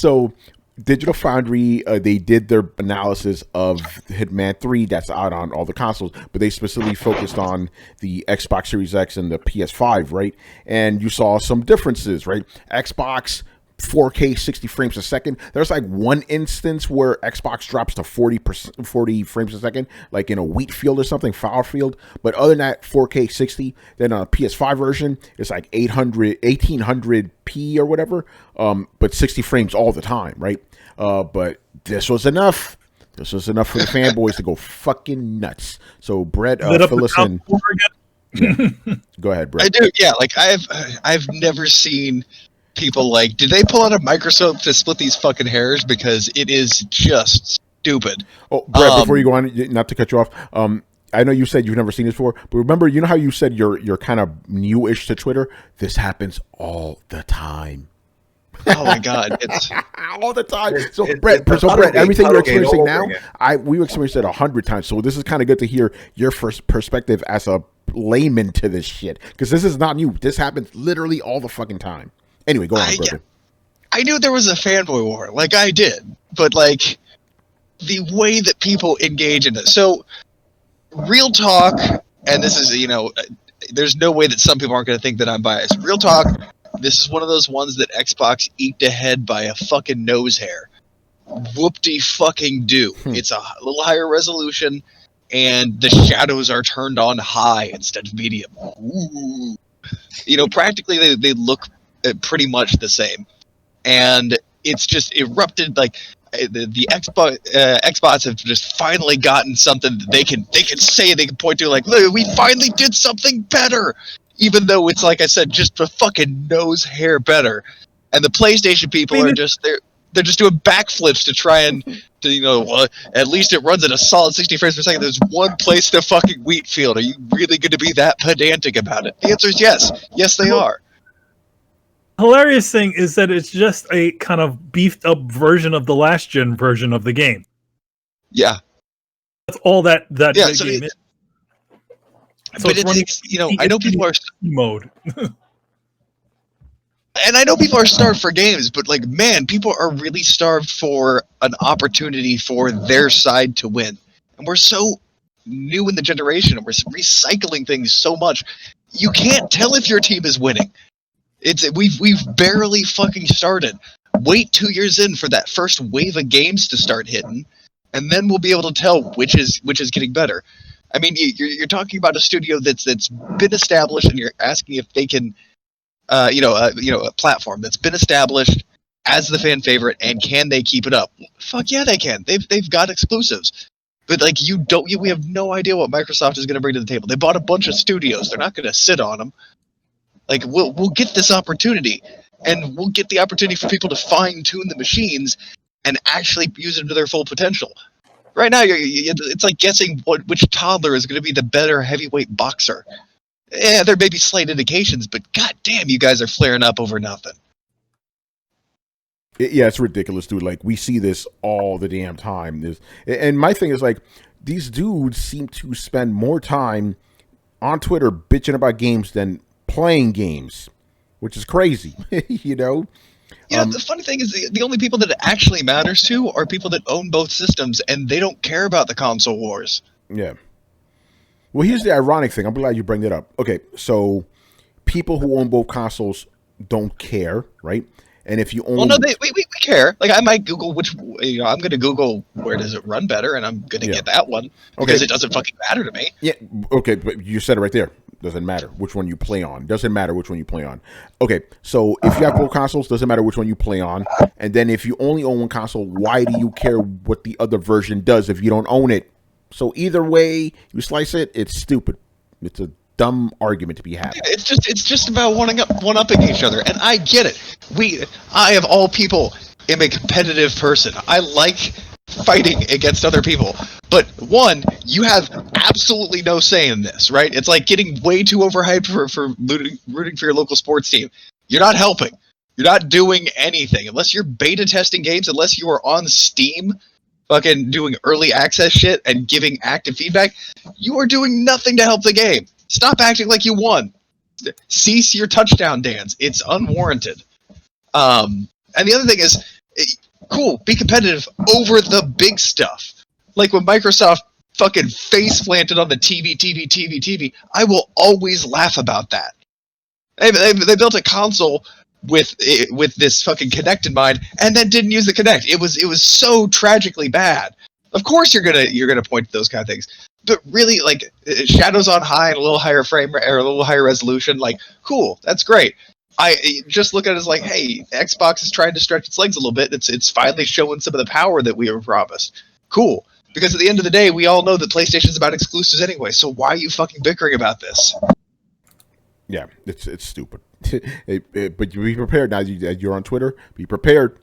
So Digital Foundry, they did their analysis of Hitman 3 that's out on all the consoles, but they specifically focused on the Xbox Series X and the PS5, right? And you saw some differences, right? Xbox 4K 60 frames a second. There's like one instance where Xbox drops to 40 frames a second, like in a wheat field or something, foul field. But other than that, 4K 60. Then on a PS5 version, it's like 1800p or whatever, but 60 frames all the time, right? But this was enough. This was enough for the fanboys to go fucking nuts. So Brett, fill us in. Yeah. Go ahead, Brett. I do, yeah. Like I've never seen people like, did they pull out a microscope to split these fucking hairs? Because it is just stupid. Oh, Brett, before you go on, not to cut you off, I know you said you've never seen this before, but remember, you know how you said you're kind of newish to Twitter? This happens all the time. Oh my god, it's all the time. So Brett, everything you're experiencing now, we've experienced it 100 times. So this is kind of good to hear your first perspective as a layman to this shit, because this is not new. This happens literally all the fucking time. Anyway, go on, brother. I knew there was a fanboy war, like I did, but like the way that people engage in it. So, real talk, and this is, there's no way that some people aren't going to think that I'm biased. Real talk, this is one of those ones that Xbox eked ahead by a fucking nose hair. Whoop-de-fucking-do. It's a little higher resolution, and the shadows are turned on high instead of medium. Ooh. Practically they look pretty much the same, and it's just erupted. Like the Xbox have just finally gotten something that they can say, they can point to, like, look, we finally did something better, even though it's, like I said, just a fucking nose hair better. And the PlayStation people are just they're just doing backflips to try and at least it runs at a solid 60 frames per second. There's one place in the fucking wheat field. Are you really going to be that pedantic about it? The answer is yes they are. Hilarious thing is that it's just a kind of beefed up version of the last gen version of the game. Yeah, that's all that game is. So but it's I know people are mode, and I know people are starved for games, but like, man, people are really starved for an opportunity for their side to win. And we're so new in the generation, and we're recycling things so much. You can't tell if your team is winning. We've barely fucking started. Wait 2 years in for that first wave of games to start hitting, and then we'll be able to tell which is getting better. I mean, you're talking about a studio that's been established, and you're asking if they can, a platform that's been established as the fan favorite, and can they keep it up? Fuck yeah, they can. They've got exclusives, but like we have no idea what Microsoft is going to bring to the table. They bought a bunch of studios. They're not going to sit on them. Like, we'll get this opportunity, and we'll get the opportunity for people to fine-tune the machines and actually use them to their full potential. Right now, it's like guessing which toddler is going to be the better heavyweight boxer. Yeah, there may be slight indications, but goddamn, you guys are flaring up over nothing. Yeah, it's ridiculous, dude. Like, we see this all the damn time. And my thing is, like, these dudes seem to spend more time on Twitter bitching about games than playing games, which is crazy. The funny thing is the only people that it actually matters to are people that own both systems, and they don't care about the console wars. Yeah. Well, here's the ironic thing. I'm glad you bring that up. Okay, so people who own both consoles don't care, right? And if you own... Well, no, we care. Like, I might Google I'm going to Google where does it run better, and I'm going to get that one, because it doesn't fucking matter to me. Yeah, okay, but you said it right there. Doesn't matter which one you play on. Doesn't matter which one you play on. Okay, so if you have both consoles, doesn't matter which one you play on. And then if you only own one console, why do you care what the other version does if you don't own it? So either way you slice it, it's stupid. It's a dumb argument to be had. It's just about one-upping each other, and I get it. I of all people am a competitive person. I like fighting against other people, but one, you have absolutely no say in this, right? It's like getting way too overhyped for rooting for your local sports team. You're not helping. You're not doing anything unless you're beta testing games, unless you are on Steam fucking doing early access shit and giving active feedback. You are doing nothing to help the game. Stop acting like you won. Cease your touchdown dance. It's unwarranted. And the other thing is, Cool, be competitive over the big stuff. Like when Microsoft fucking face planted on the TV. I will always laugh about that. They built a console with this fucking Kinect in mind, and then didn't use the Kinect. It was so tragically bad. Of course, you're gonna point to those kind of things. But really, like Shadows on High and a little higher frame rate or a little higher resolution, like cool, that's great. I just look at it as like, hey, Xbox is trying to stretch its legs a little bit. It's finally showing some of the power that we were promised. Cool. Because at the end of the day, we all know that PlayStation's about exclusives anyway, so why are you fucking bickering about this? Yeah, it's stupid. But you be prepared now. You're on Twitter. Be prepared.